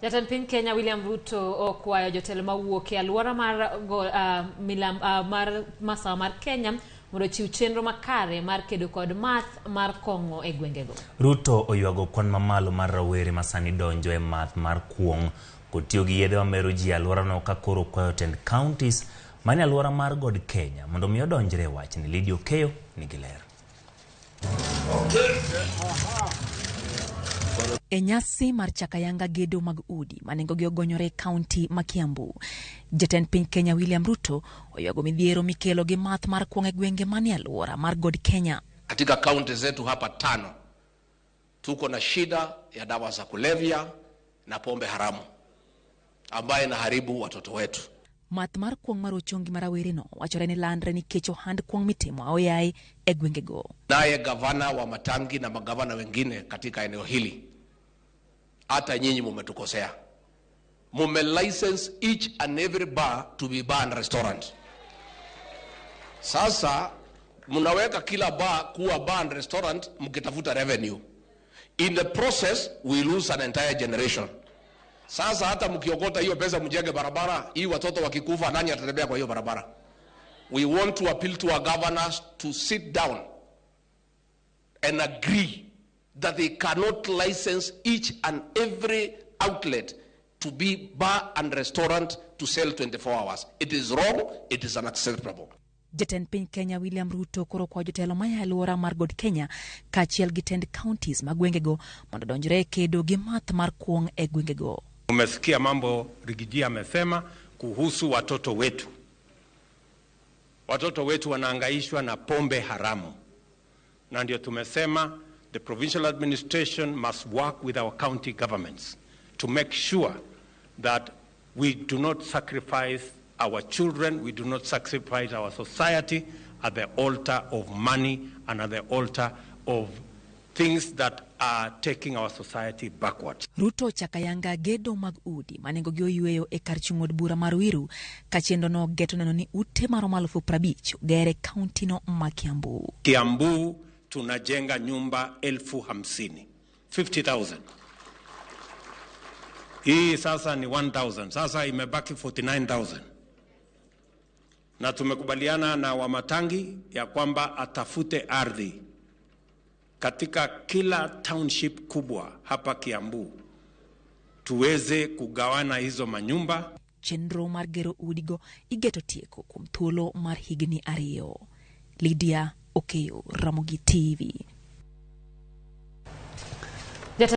Jatend piny Kenya William Ruto okwayo jotelo mawuok e alwora mar masawa mar Kenya mondo chiw chenro makare mar kedo kod math mar kong'o e gwengego. Ruto oywago kwan mamalo mar rowere masani donjo e math mar kuong kotiyo gi yedhe mamero ji alworano ka koro kwayo tend counties mane alwora mar God Kenya mondo mi odonjre wachni. Lidio Keyo nigi ler. E nyasi mar chakayanga gedo mag udi manengogi ogonyore kaunti ma Kiambu, jatend piny Kenya William Ruto oywago midhiero mikelo gi math mar kuong e gwenge mane alwora mar God Kenya. Katika kaunti zetu hapa 5 tuko na shida ya dawa za kulevya na pombe haramu ambaye inaharibu watoto wetu. Math mar kuong marochongi marawere no wachore ni landre ni kecho hand kuong mitimo aoyaye e gwengego. Naye gavana wa Matangi na magavana wengine katika eneo hili, hata nyinyi mumetukosea. Mume license each and every bar to be bar and restaurant. Sasa munaweka kila bar kuwa bar and restaurant mkitafuta revenue. In the process we lose an entire generation. Sasa hata mkiokota hiyo pesa mjenge barabara, hii watoto wakikufa nani atatembea kwa hiyo barabara? We want to appeal to our governors to sit down and agree that they cannot license each and every outlet to be bar and restaurant to sell 24 hours. It is wrong, it is unacceptable. Jatend piny Kenya William Ruto koro kwa jotelo maya alwora mar God Kenya kachiel gi tend counties ma gwengego mondo donjre kedo gi math mar kuong e gwengego. Umesikia mambo Rigiji amesema kuhusu watoto wetu. Watoto wetu wanaangaishwa na pombe haramu. Na ndio tumesema the provincial administration must work with our county governments to make sure that we do not sacrifice our children, we do not sacrifice our society at the altar of money and at the altar of things that are taking our society backwards. Ruto chakayanga gedo mag udi manengogi oyweyo e kar chung'od bura mar Wiru kachendo no geto neno ni ute maromo 50,000 gere kaunti no ma Kiambu. Kiambu tunajenga nyumba 50,000. 50,000. Hii sasa ni 1,000. Sasa imebaki 49,000. Na tumekubaliana na Wamatangi ya kwamba atafute ardhi katika kila township kubwa hapa Kiambu tuweze kugawana hizo manyumba. Chenro mar gero udigo igeto tieko kuom thuolo mar higni 2. Lydia Okeyo, Ramogi TV.